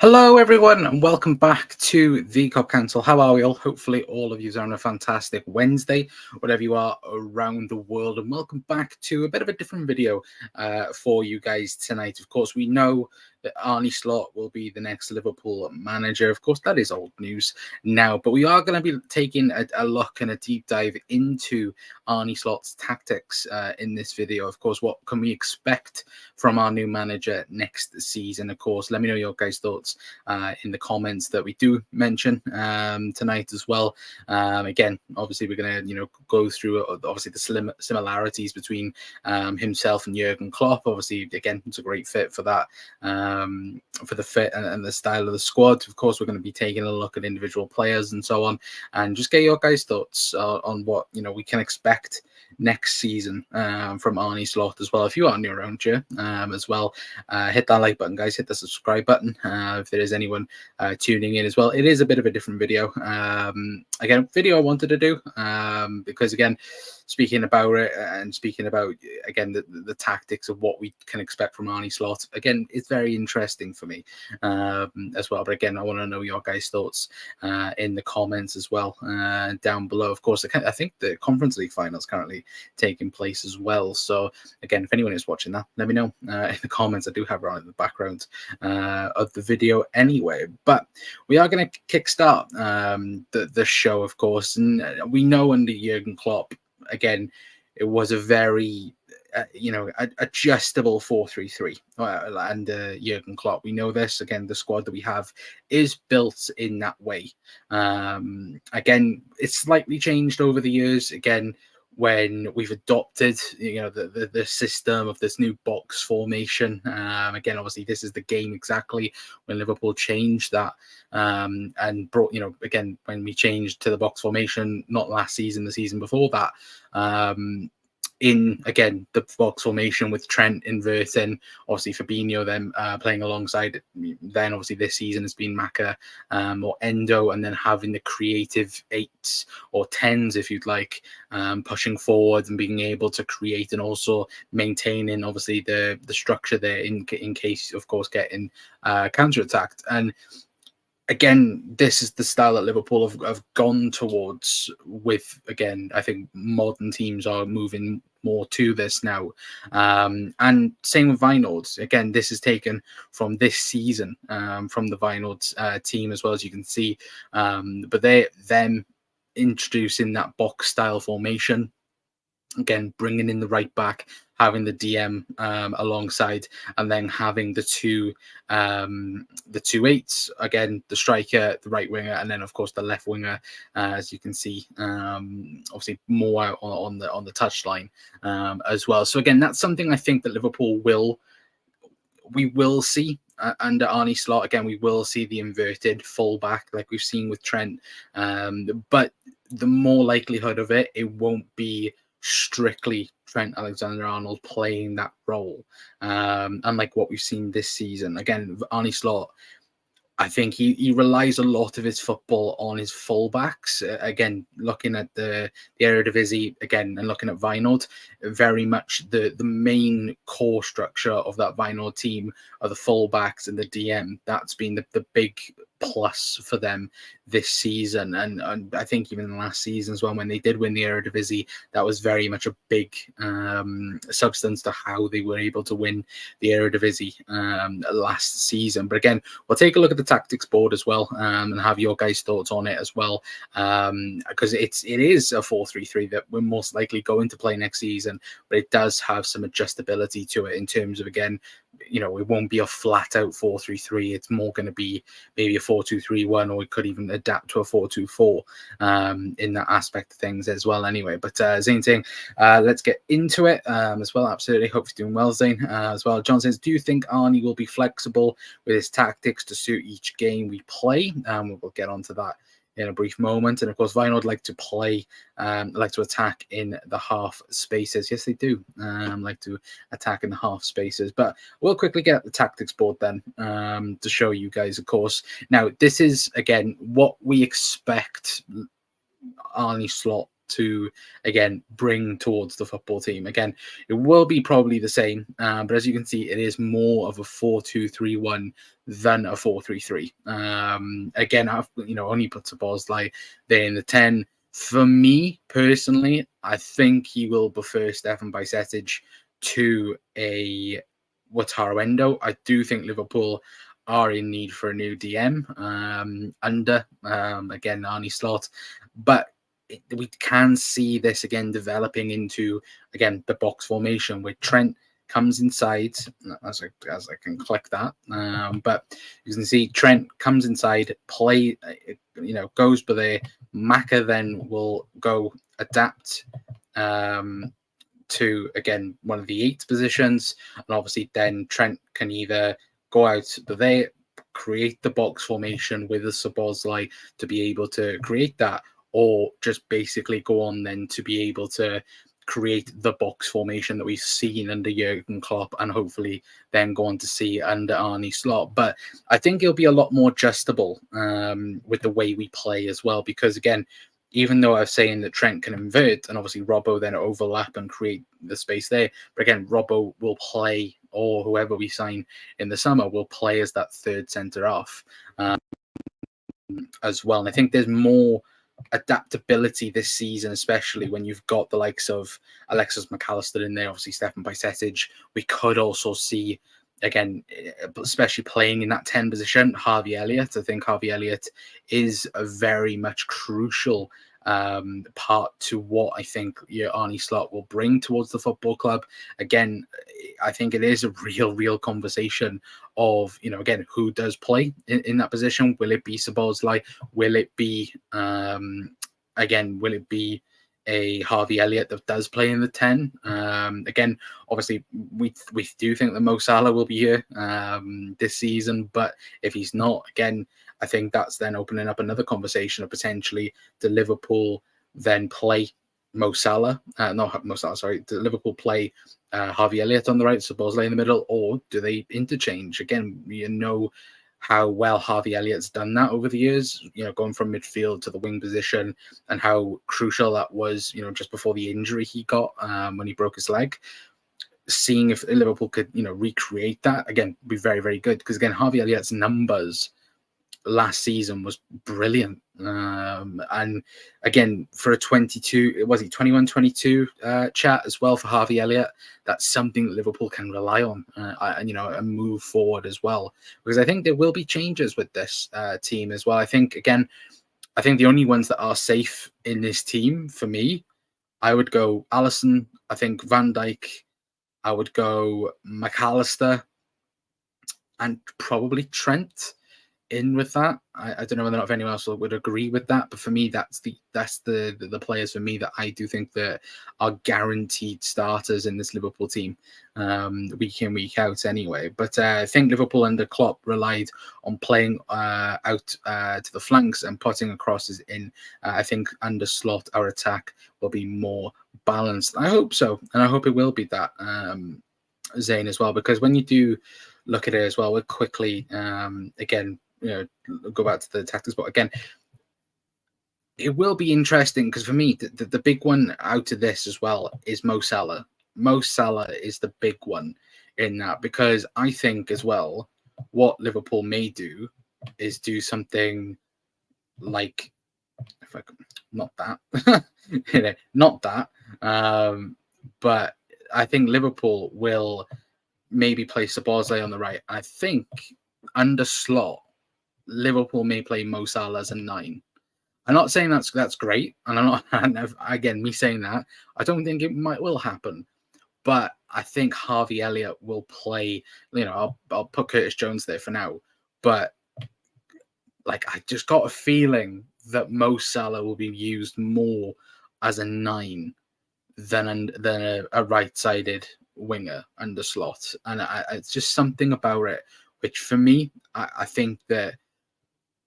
Hello, everyone, and welcome back to the Cop Council. How are we all? Hopefully, all of you are on a fantastic Wednesday, whatever you are around the world. And welcome back to a bit of a different video for you guys tonight. Of course, we know that Arne Slot will be the next Liverpool manager. Of course, that is old news now, but we are going to be taking a look and a deep dive into Arne Slot's tactics in this video. Of course, what can we expect from our new manager next season? Of course, let me know your guys' thoughts in the comments that we do mention tonight as well. Again, obviously, we're going to go through obviously the similarities between himself and Jurgen Klopp. Obviously, again, it's a great fit for that. For the fit and the style of the squad. Of course, we're going to be taking a look at individual players and so on, and just get your guys' thoughts on what we can expect next season from Arne Slot as well. If you are new around here as well, hit that like button, guys. Hit the subscribe button if there is anyone tuning in as well. It is a bit of a different video. Again, video I wanted to do because again, speaking about it and speaking about again the tactics of what we can expect from Arne Slot. Again, it's very interesting for me as well. But again, I want to know your guys' thoughts in the comments as well down below. Of course, I think the Conference League final is currently taking place as well. So again, if anyone is watching that, let me know in the comments. I do have it on in the background of the video anyway. But we are going to kickstart the show, of course, and we know under Jurgen Klopp, again, it was a very adjustable 4-3-3 and Jurgen Klopp. We know this. Again, the squad that we have is built in that way. Again, it's slightly changed over the years. Again, when we've adopted the system of this new box formation. Again, obviously this is the game exactly when Liverpool changed that and brought again when we changed to the box formation, not last season, the season before that, in again the box formation with Trent inverting, obviously Fabinho then playing alongside. Then obviously this season has been Maka or Endo, and then having the creative 8s or 10s, if you'd like, pushing forward and being able to create and also maintaining obviously the structure there in case, of course, getting counter-attacked. And again, this is the style that Liverpool have gone towards with, again, I think modern teams are moving more to this now. And same with Vinod. Again, this is taken from this season, from the Vinod team as well, as you can see. But them introducing that box style formation, again, bringing in the right back, having the DM alongside, and then having the two 8s, again, the striker, the right winger, and then of course the left winger, as you can see, obviously more out on the touchline as well. So again, that's something I think that Liverpool we will see under Arne Slot. Again, we will see the inverted fullback like we've seen with Trent, but the more likelihood of it won't be strictly Trent Alexander-Arnold playing that role, unlike what we've seen this season. Again, Arne Slot, I think he relies a lot of his football on his fullbacks. Again, looking at the Eredivisie again and looking at Vinod, very much the main core structure of that Vinod team are the fullbacks and the DM. That's been the big plus for them this season, and I think even last season as well, when they did win the Eredivisie, that was very much a big substance to how they were able to win the Eredivisie last season. But again, we'll take a look at the tactics board as well and have your guys' thoughts on it as well, because it is a 4-3-3 that we're most likely going to play next season, but it does have some adjustability to it in terms of, again, it won't be a flat out 4-3-3. It's more going to be maybe a 4-2-3-1, or it could even adapt to a 4-2-4 in that aspect of things as well anyway. But Zane saying, let's get into it as well. Absolutely. Hope you're doing well, Zane, as well. John says, do you think Arne will be flexible with his tactics to suit each game we play? We'll get onto that in a brief moment. And of course, Vinod like to play, like to attack in the half spaces. Yes, they do like to attack in the half spaces. But we'll quickly get the tactics board then to show you guys, of course. Now, this is, again, what we expect Arne Slot to, again, bring towards the football team. Again, it will be probably the same, but as you can see, it is more of a 4-2-3-1 than a 4-3-3. Again, I've only put Szoboszlai there in the 10. For me personally, I think he will prefer Stefan Bajcetic to a Wataru Endo. I do think Liverpool are in need for a new DM under again Arne Slot, but we can see this again developing into again the box formation where Trent comes inside as I can click that, but you can see Trent comes inside, play, goes by there. Maka then will go adapt to again one of the 8 positions, and obviously then Trent can either go out there, create the box formation with a Szoboszlai to be able to create that, or just basically go on then to be able to create the box formation that we've seen under Jurgen Klopp and hopefully then go on to see under Arne Slot. But I think it'll be a lot more adjustable with the way we play as well, because again, even though I was saying that Trent can invert and obviously Robbo then overlap and create the space there, but again, Robbo will play, or whoever we sign in the summer will play as that third centre off as well. And I think there's more adaptability this season, especially when you've got the likes of Alexis McAllister in there, obviously Stefan Bajcetic. We could also see, again, especially playing in that 10 position, Harvey Elliott. I think Harvey Elliott is a very much crucial part to what I think Arne Slot will bring towards the football club. Again, I think it is a real conversation of, again, who does play in that position. Will it be Szoboszlai? Will it be, will it be a Harvey Elliott that does play in the 10? Again, obviously, we do think that Mo Salah will be here this season, but if he's not, again, I think that's then opening up another conversation of potentially the Liverpool then play Mo Salah, not Mo Salah, sorry, do Liverpool play Harvey Elliott on the right, Szoboszlai in the middle, or do they interchange? Again, how well Harvey Elliott's done that over the years, going from midfield to the wing position, and how crucial that was, just before the injury he got when he broke his leg. Seeing if Liverpool could, recreate that, again, be very, very good. Because again, Harvey Elliott's numbers last season was brilliant. And again, for a 21-22 chat as well for Harvey Elliott, that's something that Liverpool can rely on and move forward as well. Because I think there will be changes with this team as well. I think the only ones that are safe in this team for me, I would go Alisson, I think Van Dijk, I would go McAllister, and probably Trent in with that. I don't know whether or not if anyone else would agree with that, but for me, that's the players for me that I do think that are guaranteed starters in this Liverpool team, week in, week out anyway. But I think Liverpool under Klopp relied on playing out to the flanks and putting crosses in. I think under Slot, our attack will be more balanced. I hope so, and I hope it will be that, Zane, as well, because when you do look at it as well, we'll quickly, again, go back to the tactics, but again, it will be interesting because for me, the big one out of this as well is Mo Salah. Mo Salah is the big one in that, because I think as well, what Liverpool may do is do something like, if I could, not that, not that, but I think Liverpool will maybe play Szoboszlai on the right. I think under Slot, Liverpool may play Mo Salah as a 9. I'm not saying that's great, and I'm not. And again, me saying that, I don't think it will happen. But I think Harvey Elliott will play. I'll put Curtis Jones there for now. But I just got a feeling that Mo Salah will be used more as a 9 than a right-sided winger under Slot, and it's just something about it which, for me, I think that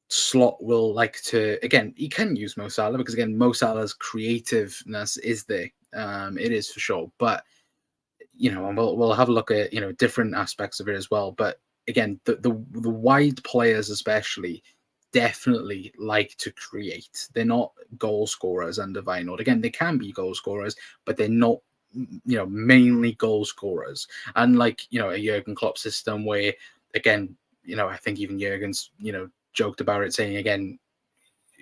Slot will like to, again, he can use Mo Salah because, again, Mo Salah's creativeness is there. It is for sure. But, and we'll have a look at, different aspects of it as well. But again, the wide players especially, definitely like to create. They're not goal scorers under Vinod. Again, they can be goal scorers, but they're not, mainly goal scorers. And like, a Jurgen Klopp system where, again, I think even Jurgen's, joked about it, saying, again,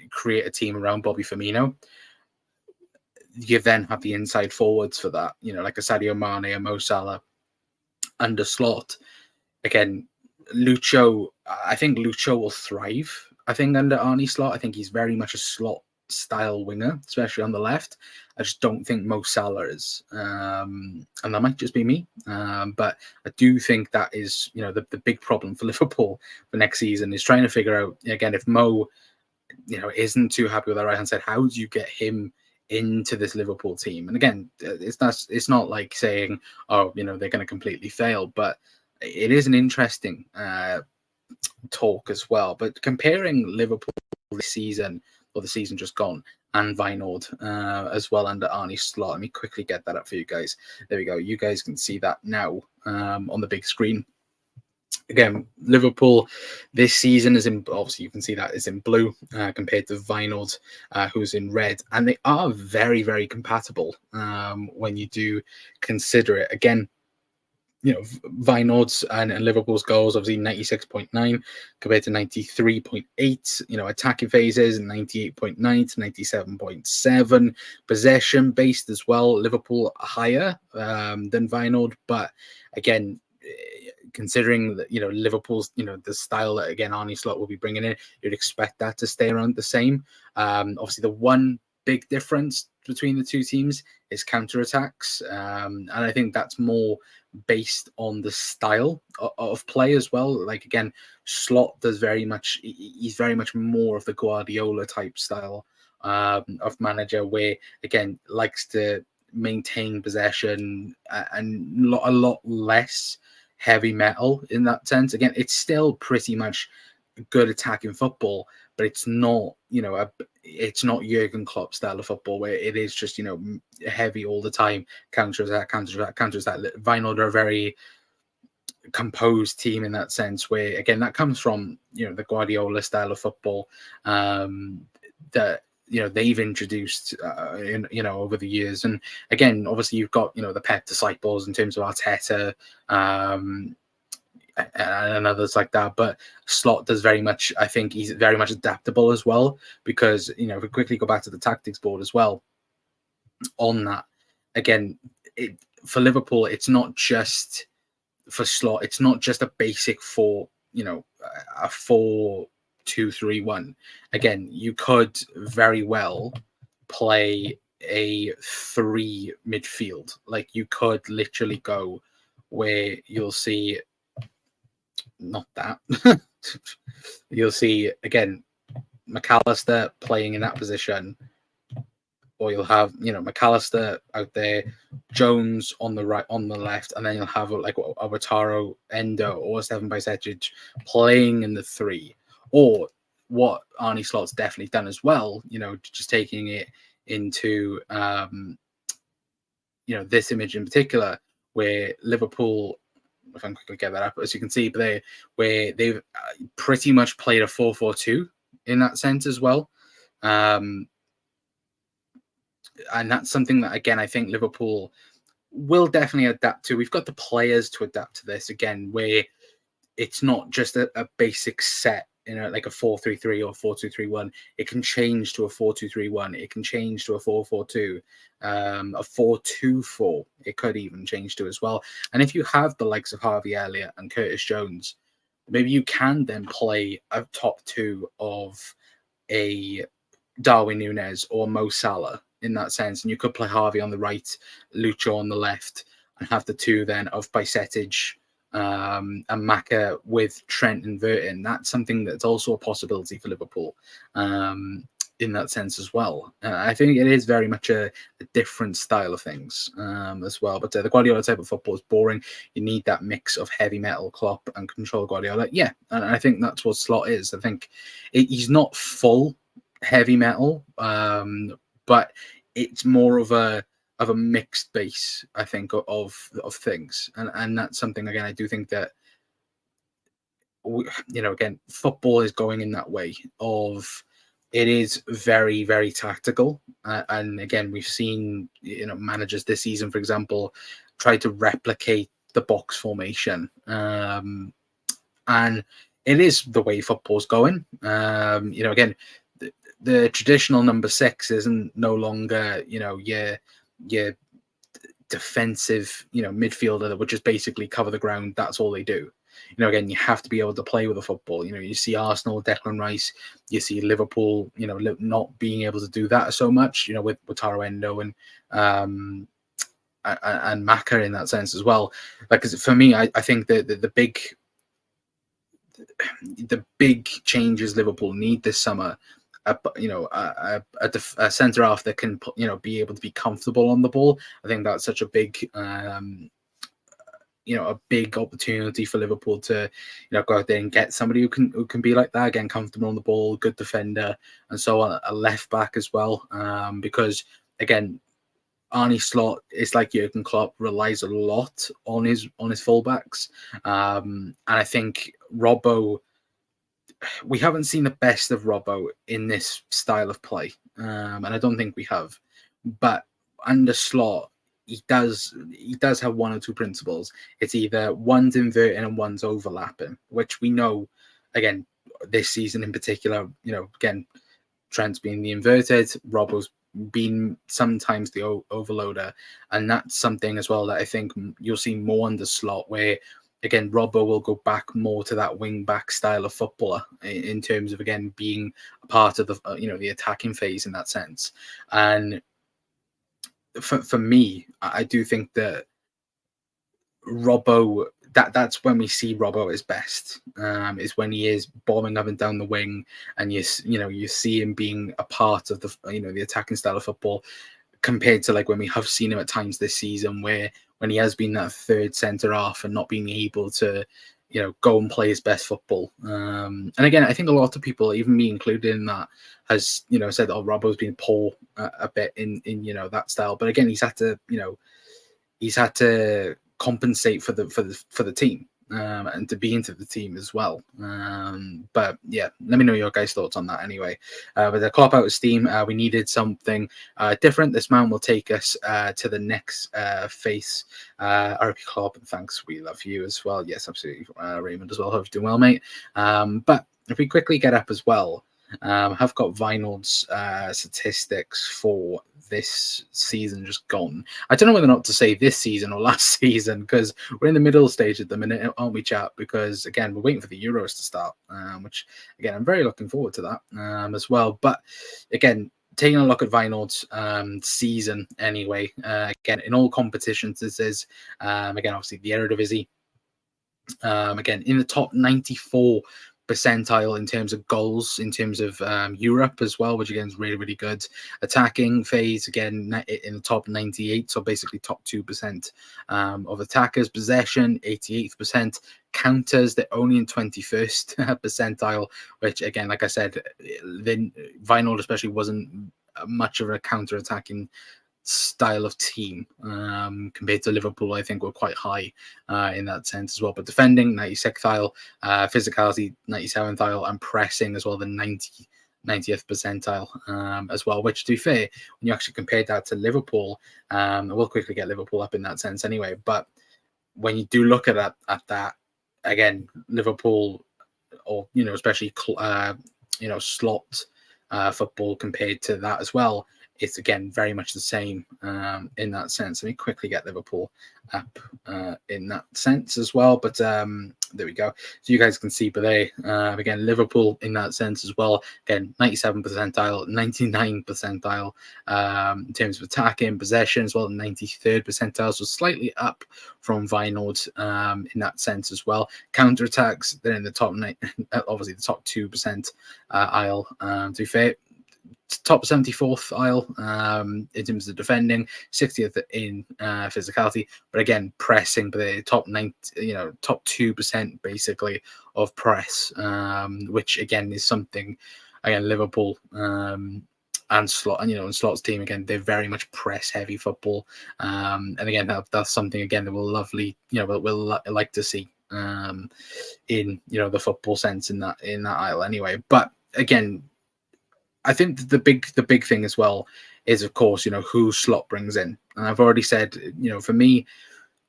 create a team around Bobby Firmino. You then have the inside forwards for that, like a Sadio Mane, a Mo Salah under Slot. Again, I think Lucho will thrive, I think, under Arne Slot. I think he's very much a Slot style winger, especially on the left. I just don't think Mo Salah is. And that might just be me. But I do think that is, the big problem for Liverpool for next season is trying to figure out, again, if Mo, isn't too happy with that right hand side, how do you get him into this Liverpool team? And again, it's not like saying, oh, they're going to completely fail, but it is an interesting talk as well. But comparing Liverpool this season, or the season just gone, and Vinod as well under Arne Slot. Let me quickly get that up for you guys. There we go. You guys can see that now on the big screen. Again, Liverpool this season is in, obviously you can see that is in blue compared to Vinod, who's in red, and they are very, very compatible when you do consider it. Again, Vinod's and Liverpool's goals, obviously 96.9 compared to 93.8, attacking phases 98.9 to 97.7, possession based as well, Liverpool higher than Vinod, but again, considering that Liverpool's the style that again Arne Slot will be bringing in, you'd expect that to stay around the same. Obviously, the one big difference between the two teams is counter-attacks, and I think that's more based on the style of play as well. Like again, Slot does he's very much more of the Guardiola type style of manager, where again likes to maintain possession and a lot less heavy metal in that sense. Again, it's still pretty much good attacking football, but it's not, it's not Jurgen Klopp style of football where it is just, heavy all the time, counter-attack. Vinod are a very composed team in that sense, where, again, that comes from, the Guardiola style of football that, they've introduced, over the years. And again, obviously you've got, the Pep disciples in terms of Arteta, and others like that, but Slot does very much, I think he's very much adaptable as well, because if we quickly go back to the tactics board as well on that, again, for Liverpool, it's not just for Slot, it's not just a basic a 4-2-3-1. Again, you could very well play a 3 midfield. Like you could literally go where you'll see not that. You'll see again McAllister playing in that position, or you'll have McAllister out there, Jones on the right, on the left, and then you'll have like a Wataru, Endo, or Stefan Bajcetic playing in the 3. Or what Arne Slot's definitely done as well, just taking it into this image in particular, where Liverpool, if I can quickly get that up, as you can see, where they've pretty much played a 4-4-2 in that sense as well. And that's something that, again, I think Liverpool will definitely adapt to. We've got the players to adapt to this, again, where it's not just a basic set, like a 4-3-3 or 4-2-3-1. It can change to a 4-2-3-1. It can change to a 4-4-2, a 4-2-4. It could even change to as well. And if you have the likes of Harvey Elliott and Curtis Jones, maybe you can then play a top 2 of a Darwin Núñez or Mo Salah in that sense. And you could play Harvey on the right, Lucho on the left, and have the 2 then of Bajcetic and Maka with Trent and Verton. That's something that's also a possibility for Liverpool in that sense as well. I think it is very much a different style of things as well. But the Guardiola type of football is boring. You need that mix of heavy metal Klopp and control Guardiola. Yeah, and I think that's what Slot is. I think he's not full heavy metal, but it's more of a mixed base, I think, of things, and that's something, again, I do think that again, football is going in that way of it is very, very tactical. And again, we've seen, managers this season, for example, try to replicate the box formation. And it is the way football's going. Again, the traditional number six isn't no longer, your defensive, midfielder that would just basically cover the ground. That's all they do. Again, you have to be able to play with the football. You see Arsenal, Declan Rice, you see Liverpool, not being able to do that so much, with Taro Endo and Maka in that sense as well. Like, 'cause for me, I think that the big changes Liverpool need this summer, a centre half that can, be able to be comfortable on the ball. I think that's such a big, a big opportunity for Liverpool to, go out there and get somebody who can be like that again, comfortable on the ball, good defender, and so on. A left back as well, because again, Arne Slot is like Jurgen Klopp, relies a lot on his fullbacks, and I think Robbo. We haven't seen the best of Robbo in this style of play, and I don't think we have. But under Slot, he does have one or two principles. It's either one's inverting and one's overlapping, which we know, again, this season in particular, again, Trent's being the inverted, Robbo's been sometimes the overloader. And that's something as well that I think you'll see more under Slot, where, again, Robbo will go back more to that wing back style of footballer in terms of, again, being a part of the, the attacking phase in that sense. And for me, I do think that Robbo, that's when we see Robbo at his best, is when he is bombing up and down the wing, and you see him being a part of the, the attacking style of football, compared to like when we have seen him at times this season, where when he has been that third centre half and not being able to, go and play his best football. And again, I think a lot of people, even me included in that, has, said, oh, Robbo's been poor a bit in that style. But again, he's had to compensate for the team, and to be into the team as well. But yeah, let me know your guys' thoughts on that anyway. With the Klopp out of steam, we needed something different. This man will take us to the next phase. RP Klopp, and thanks, we love you as well. Yes, absolutely. Raymond as well. Hope you're doing well, mate. But if we quickly get up as well, have got Vinald's statistics for this season just gone. I don't know whether or not to say this season or last season, because we're in the middle stage at the minute, aren't we, chat? Because again, we're waiting for the Euros to start, which again, I'm very looking forward to that as well. But again, taking a look at Vinald's season anyway, again, in all competitions, this is again, obviously the Eredivisie, again, in the top 94 percentile in terms of goals, in terms of Europe as well, which again is really, really good. Attacking phase, again, in the top 98, so basically top 2% of attackers. Possession, 88%. Counters, they're only in 21st percentile, which again, like I said, then Vinald especially wasn't much of a counter-attacking style of team, compared to Liverpool. I think we're quite high in that sense as well. But defending, 96th, physicality, 97th, and pressing as well, the 90th percentile as well, which, to be fair, when you actually compare that to Liverpool, we'll quickly get Liverpool up in that sense anyway, but when you do look at that again, Liverpool, or especially slot football compared to that as well, it's again very much the same in that sense. Let me quickly get Liverpool up in that sense as well. But there we go. So you guys can see, but they again, Liverpool in that sense as well. Again, 97 percentile, 99 percentile in terms of attacking, possession as well, 93rd percentile, so slightly up from Vinald in that sense as well. Counter attacks, they're in the top obviously the top 2% aisle. To be fair, top 74th aisle in terms of defending, 60th in physicality, but again pressing, but the top 2% basically of press, which again is something, again, Liverpool and Slot, and Slot's team, again, they're very much press heavy football, and again that's something again that we'll lovely, we'll like to see in the football sense in that aisle anyway. But again, I think the big thing as well is, of course, who Slot brings in. And I've already said, for me,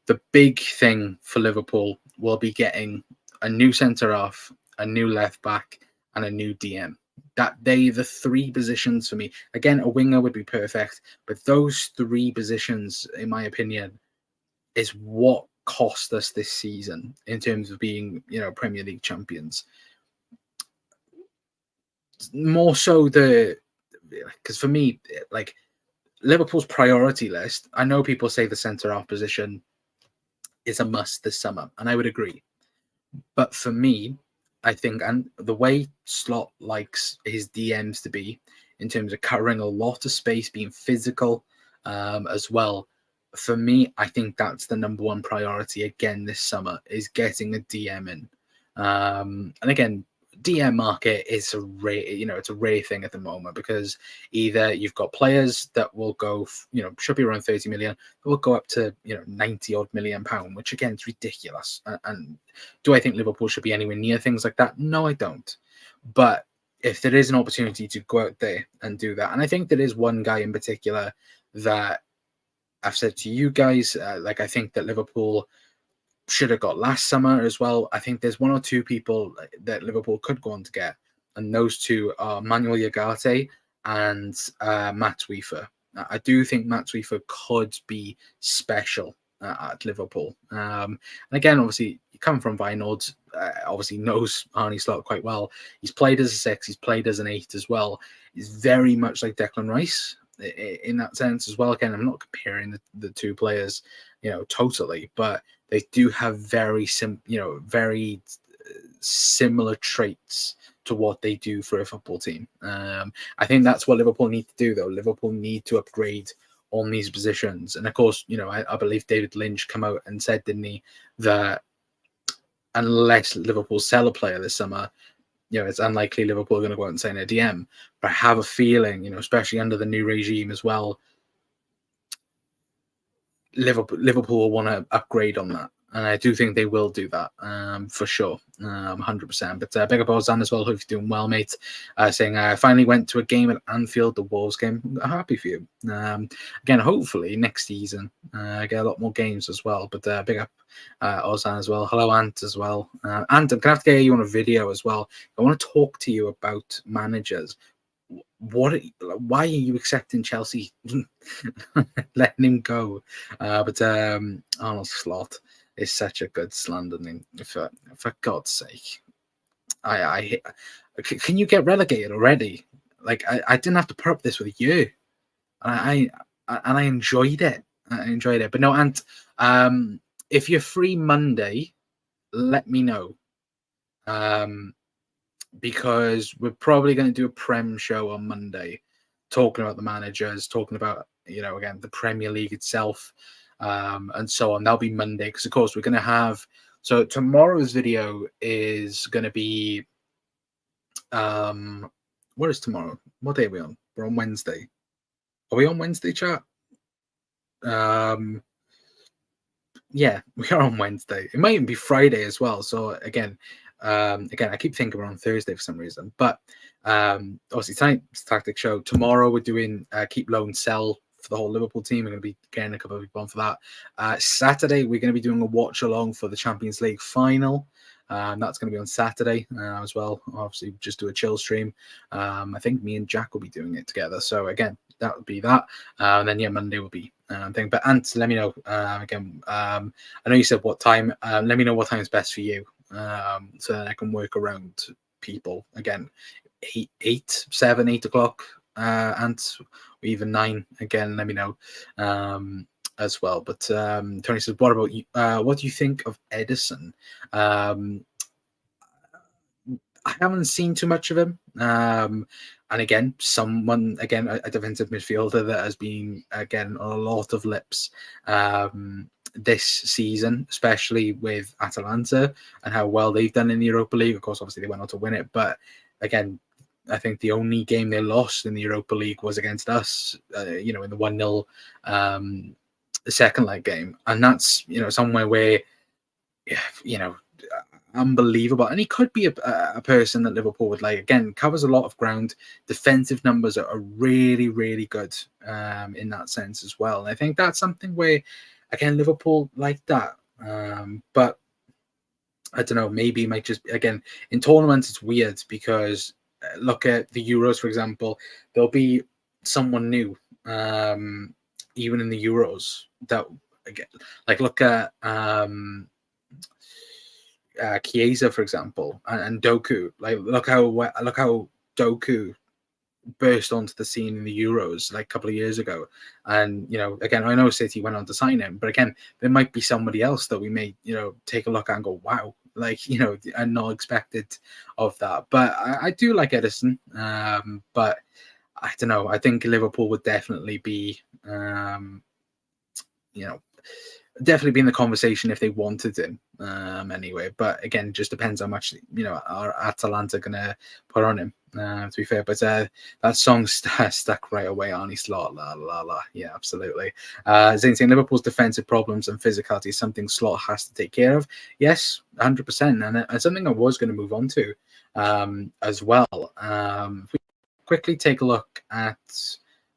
the big thing for Liverpool will be getting a new centre half, a new left back, and a new DM. The three positions for me. Again, a winger would be perfect, but those three positions, in my opinion, is what cost us this season in terms of being, Premier League champions. More so because for me, like Liverpool's priority list, I know people say the centre half position is a must this summer, and I would agree. But for me, I think, and the way Slot likes his DMs to be, in terms of covering a lot of space, being physical as well, for me, I think that's the number one priority again this summer, is getting a DM in. And again, DM market is a rare, it's a rare thing at the moment, because either you've got players that will go, should be around 30 million, that will go up to, 90 odd million pound, which again is ridiculous. And do I think Liverpool should be anywhere near things like that? No, I don't. But if there is an opportunity to go out there and do that, and I think there is one guy in particular that I've said to you guys, I think that Liverpool should have got last summer as well. I think there's one or two people that Liverpool could go on to get, and those two are Manuel Ugarte and Matt Weaver. I do think Matt Weaver could be special at Liverpool. And again, obviously, you come from Feyenoord, obviously knows Arne Slot quite well. He's played as a 6, he's played as an 8 as well. He's very much like Declan Rice in that sense as well. Again, I'm not comparing the two players, totally, but they do have very similar traits to what they do for a football team. I think that's what Liverpool need to do, though. Liverpool need to upgrade on these positions. And of course, I believe David Lynch come out and said, didn't he, that unless Liverpool sell a player this summer, it's unlikely Liverpool are going to go out and sign a DM. But I have a feeling, especially under the new regime as well, Liverpool will want to upgrade on that. And I do think they will do that for sure, 100%. But big up Ozan as well. Hope you're doing well, mate. Saying I finally went to a game at Anfield, the Wolves game. I'm happy for you. Again, hopefully next season get a lot more games as well. But big up Ozan as well. Hello, Ant as well. Ant, I'm gonna have to get you on a video as well. I want to talk to you about managers. Why are you accepting Chelsea letting him go? But Arnold Slot is such a good slander name. For God's sake, can you get relegated already? I didn't have to put up this with you, and I enjoyed it. But no, Ant, if you're free Monday, let me know. Because we're probably going to do a Prem show on Monday, talking about the managers, talking about, again, the Premier League itself, and so on. That'll be Monday, because, of course, we're going to have... So tomorrow's video is going to be... what is tomorrow? What day are we on? We're on Wednesday. Are we on Wednesday, chat? Yeah, we are on Wednesday. It might even be Friday as well. So, again, I keep thinking we're on Thursday for some reason, but obviously tonight's tactic show. Tomorrow we're doing keep low and sell for the whole Liverpool team. We're going to be getting a couple of people on for that. Saturday we're going to be doing a watch along for the Champions League final. That's going to be on Saturday as well. Obviously, just do a chill stream. I think me and Jack will be doing it together. So again, that would be that. And then Monday will be thing. But Ant, let me know again. I know you said what time. Let me know what time is best for you. So that I can work around people again. 8 o'clock, and even 9 again. Let me know as well. But Tony says, "What about you? What do you think of Edison?" I haven't seen too much of him. And again, a defensive midfielder that has been again a lot of lips this season, especially with Atalanta and how well they've done in the Europa League. Of course, obviously they went on to win it, but again, I think the only game they lost in the Europa League was against us, in the 1-0 second leg game. And that's, somewhere where, unbelievable. And he could be a person that Liverpool would like. Again, covers a lot of ground. Defensive numbers are really, really good in that sense as well. And I think that's something where, again, Liverpool like that. But I don't know, maybe it might just, again, in tournaments, it's weird because look at the Euros, for example, there'll be someone new, even in the Euros, that, again, like look at Chiesa, for example, and Doku. Like, look how Doku burst onto the scene in the Euros like a couple of years ago. And, you know, again, I know City went on to sign him, but again, there might be somebody else that we may, you know, take a look at and go, wow, like, you know, I'm not expected of that. But I do like Edison. But I don't know. I think Liverpool would definitely be, you know, definitely be in the conversation if they wanted him anyway. But again, it just depends how much, you know, are Atalanta gonna put on him, to be fair. But that song stuck right away. Arne Slot, la la la. Yeah, absolutely. Zane saying Liverpool's defensive problems and physicality is something Slot has to take care of. Yes, 100%, and something I was going to move on to as well. If we quickly take a look at,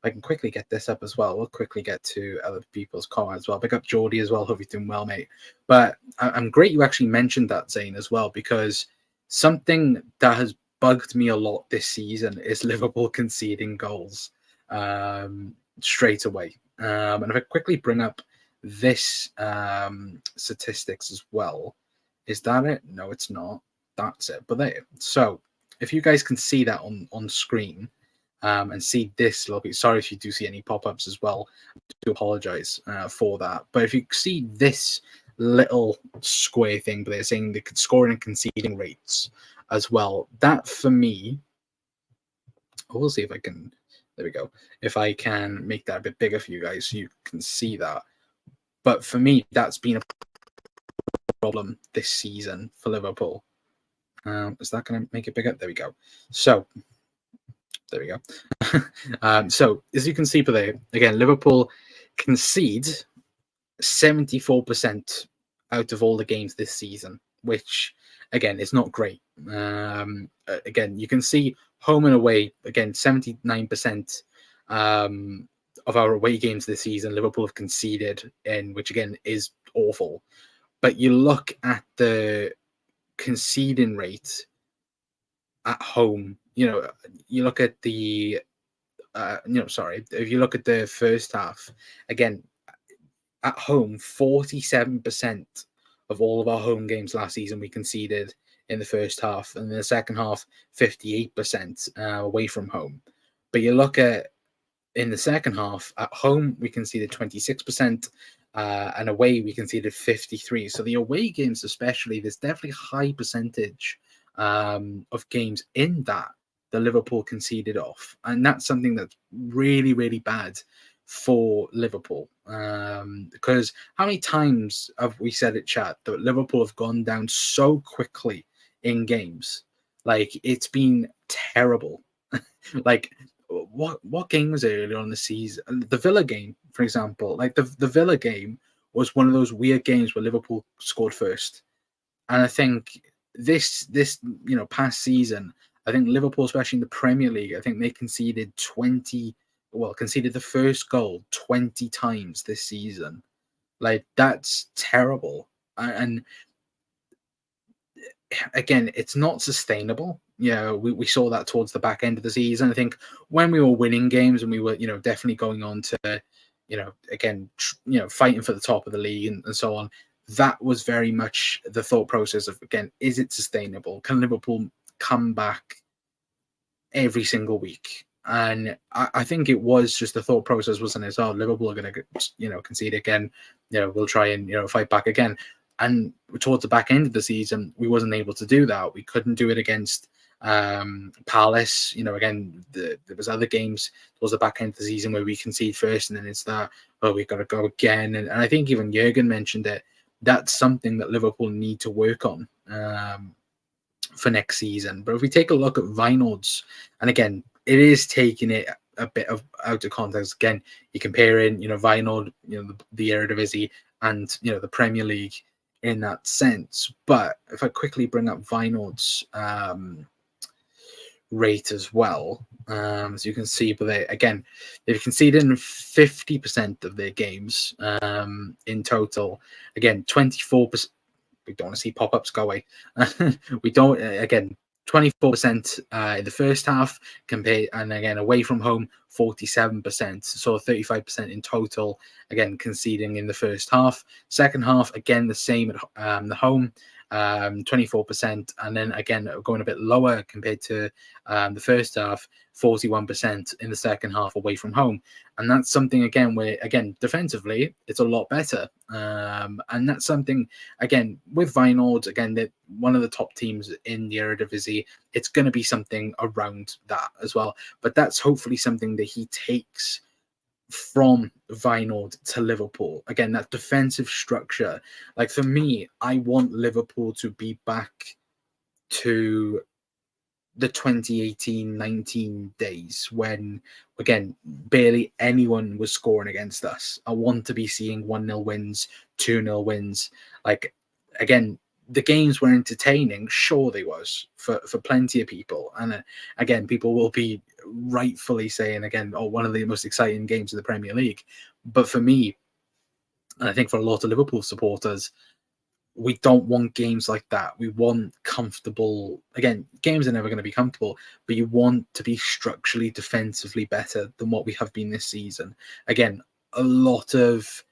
I can quickly get this up as well. We'll quickly get to other people's comments as well. Pick up Geordie as well. Hope you're doing well, mate. But I'm great you actually mentioned that, Zane, as well, because something that has bugged me a lot this season is Liverpool conceding goals straight away. And if I quickly bring up this statistics as well, is that it? No, it's not. That's it. But there. So if you guys can see that on screen, and see this little bit. Sorry if you do see any pop-ups as well. I do apologize for that. But if you see this little square thing, but they're saying the scoring and conceding rates as well. That for me, we'll see if I can. There we go. If I can make that a bit bigger for you guys, so you can see that. But for me, that's been a problem this season for Liverpool. Is that going to make it bigger? There we go. So. There we go. So as you can see there, again, Liverpool concede 74% out of all the games this season, which again is not great. Again, you can see home and away, again, 79% of our away games this season, Liverpool have conceded in, which again is awful. But you look at the conceding rate at home, you know, you look at the, if you look at the first half, again, at home, 47% of all of our home games last season we conceded in the first half, and in the second half, 58% away from home. But you look at in the second half, at home we conceded 26%, and away we conceded 53%. So the away games, especially, there's definitely a high percentage of games in that the Liverpool conceded off, and that's something that's really, really bad for Liverpool. Because how many times have we said it, chat, that Liverpool have gone down so quickly in games? Like, it's been terrible. Like, what game was it earlier on the season? The Villa game, for example. Like the Villa game was one of those weird games where Liverpool scored first, and I think this past season, I think Liverpool, especially in the Premier League, I think they conceded conceded the first goal 20 times this season. Like, that's terrible. And again, it's not sustainable. We saw that towards the back end of the season. I think when we were winning games and we were, definitely going on to, again, fighting for the top of the league and so on, that was very much the thought process of, again, is it sustainable? Can Liverpool come back every single week? And I think it was just the thought process, wasn't it? Oh, Liverpool are going to, concede again. We'll try and, fight back again. And towards the back end of the season, we wasn't able to do that. We couldn't do it against Palace. Again, there was other games towards the back end of the season where we concede first, and then it's that, we've got to go again. And I think even Jurgen mentioned it. That's something that Liverpool need to work on for next season. But if we take a look at Vinald's, and again, it is taking it a bit out of context. Again, you're comparing, Vinald, the Eredivisie, and the Premier League in that sense. But if I quickly bring up Vinord's rate as well, so you can see, but they've conceded in 50% of their games in total. Again, 24%. We don't want to see pop-ups, go away. We don't, again, 24% in the first half compared, and again away from home 47%, so 35% in total, again conceding in the first half. Second half, again the same at the home, 24%, and then again going a bit lower compared to the first half, 41% in the second half away from home. And that's something, again, where, again, defensively, it's a lot better. And that's something, again, with Vinord, again, they're one of the top teams in the Eredivisie. It's going to be something around that as well. But that's hopefully something that he takes from Vinord to Liverpool. Again, that defensive structure. Like, for me, I want Liverpool to be back to the 2018-19 days when, again, barely anyone was scoring against us. I want to be seeing 1-0 wins, 2-0 wins. Like, again, the games were entertaining. Sure, they was for plenty of people. And again, people will be rightfully saying, again, oh, one of the most exciting games of the Premier League. But for me, and I think for a lot of Liverpool supporters, we don't want games like that. We want comfortable, again, games are never going to be comfortable, but you want to be structurally, defensively better than what we have been this season. Again, there's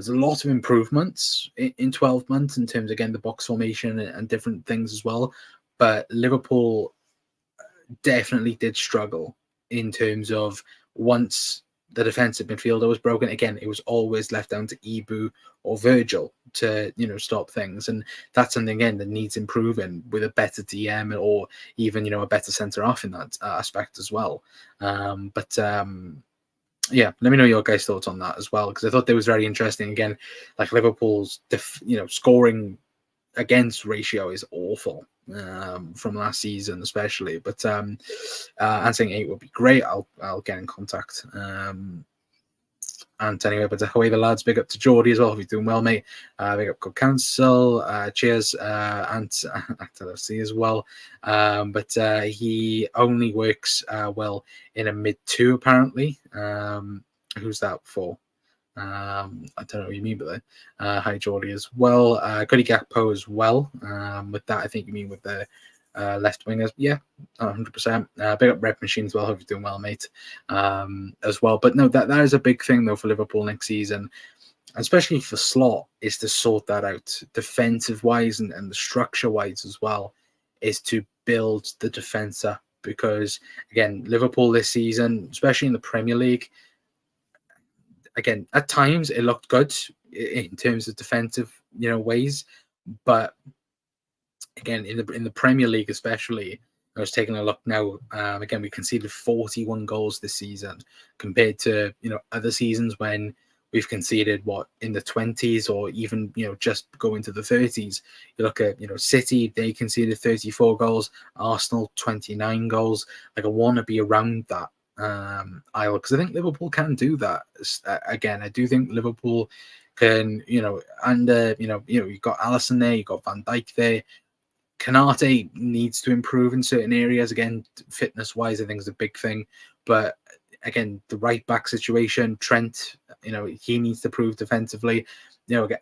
a lot of improvements in 12 months in terms, again, the box formation and different things as well. But Liverpool definitely did struggle in terms of once the defensive midfielder was broken, again, it was always left down to Ibu or Virgil to, stop things. And that's something, again, that needs improving with a better DM or even, a better centre half in that aspect as well. Yeah, let me know your guys' thoughts on that as well, because I thought that was very interesting. Again, like Liverpool's, scoring against ratio is awful from last season, especially. But answering 8 would be great. I'll get in contact. And anyway, but away the lads, big up to Geordie as well. If you're doing well, mate. Big up Good Council. Cheers. And FC as well. But he only works well in a mid 2, apparently. Who's that for? I don't know what you mean by that. Hi, Geordie as well. Cody Gakpo as well. With that, I think you mean with the left wingers. Yeah, 100%. Big up Red Machine as well. Hope you're doing well, mate. As well. But no, that is a big thing, though, for Liverpool next season, especially for Slot, is to sort that out defensive-wise and the structure-wise as well, is to build the defence up. Because, again, Liverpool this season, especially in the Premier League, again, at times it looked good in terms of defensive, ways, but again, in the Premier League especially, I was taking a look now. Again, we conceded 41 goals this season compared to other seasons when we've conceded in the 20s or even just go into the 30s. You look at City, they conceded 34 goals, Arsenal 29 goals. Like, I want to be around that aisle, because I think Liverpool can do that. Again, I do think Liverpool can, and you've got Alisson there, you've got Van Dijk there. Kanate needs to improve in certain areas. Again, fitness wise, I think is a big thing. But again, the right back situation, Trent, he needs to prove defensively.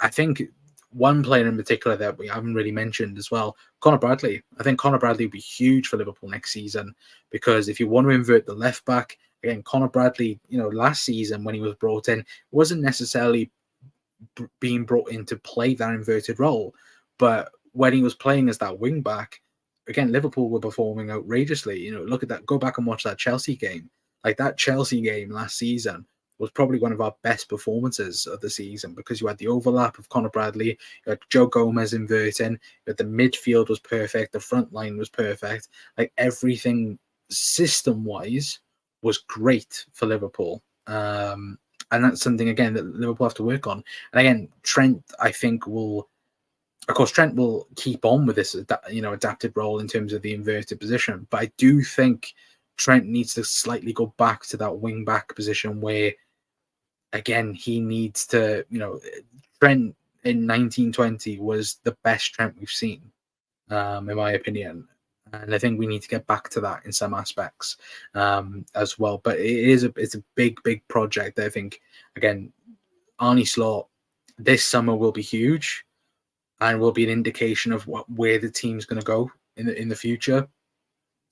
I think one player in particular that we haven't really mentioned as well, Conor Bradley. I think Conor Bradley will be huge for Liverpool next season, because if you want to invert the left back, again, Conor Bradley, last season when he was brought in, wasn't necessarily being brought in to play that inverted role, but when he was playing as that wing back, again, Liverpool were performing outrageously. Look at that. Go back and watch that Chelsea game. Like, that Chelsea game last season was probably one of our best performances of the season, because you had the overlap of Conor Bradley, you had Joe Gomez inverting, you had the midfield was perfect, the front line was perfect. Like, everything system-wise was great for Liverpool. And that's something, again, that Liverpool have to work on. And again, Trent, I think, will keep on with this, adapted role in terms of the inverted position. But I do think Trent needs to slightly go back to that wing back position where, again, he needs to, Trent, in 1920 was the best Trent we've seen, in my opinion. And I think we need to get back to that in some aspects as well. But it's a big project that I think, again, Arne Slot this summer will be huge and will be an indication of where the team's going to go in the future.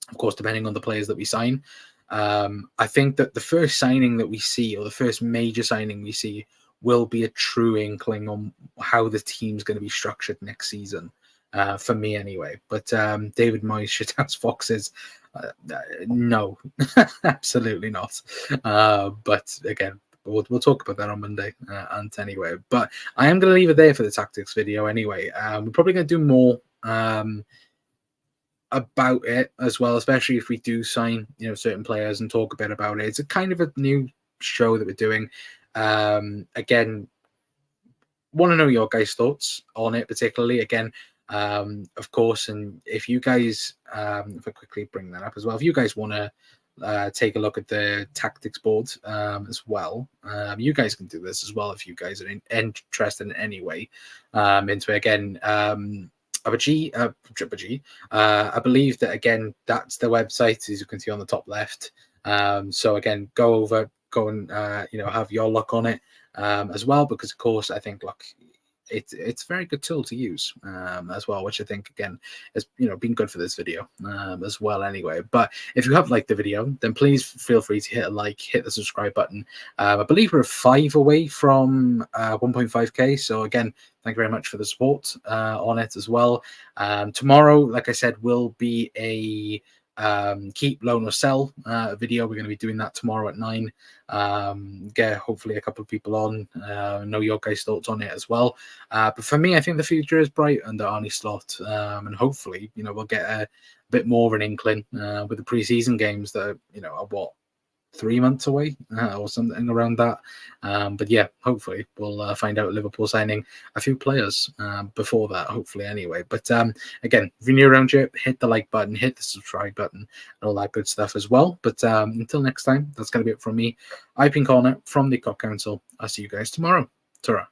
Of course, depending on the players that we sign. I think that the first signing that we see, or the first major signing we see, will be a true inkling on how the team's going to be structured next season. For me, anyway. But David Moyes should have Foxes. No, absolutely not. But again, we'll talk about that on Monday, and anyway. But I am going to leave it there for the tactics video anyway. We're probably going to do more about it as well, especially if we do sign, certain players and talk a bit about it. It's a kind of a new show that we're doing. Again, want to know your guys' thoughts on it, particularly. Again, of course, and if you guys, if I quickly bring that up as well, if you guys want to take a look at the tactics board as well, you guys can do this as well if you guys are interested in any way into it. Again, I believe that, again, that's the website, as you can see on the top left. So again, go and have your look on it as well, because of course I think, look, it's a very good tool to use as well, which I think, again, has been good for this video as well anyway. But if you have liked the video, then please feel free to hit a like, hit the subscribe button. I believe we're 5 away from 1.5k, so again, thank you very much for the support on it as well. Tomorrow, like I said, will be a keep, loan or sell video. We're going to be doing that tomorrow at 9. Get hopefully a couple of people on, know your guys' thoughts on it as well. But for me, I think the future is bright under Arne Slot, and hopefully we'll get a bit more of an inkling with the preseason games that are 3 months away or something around that. But yeah, hopefully we'll find out Liverpool signing a few players before that, hopefully anyway. But again, if you're new around here, hit the like button, hit the subscribe button, and all that good stuff as well. But until next time, that's going to be it from me. I've been Arne from the COP Council. I'll see you guys tomorrow. Ta-ra.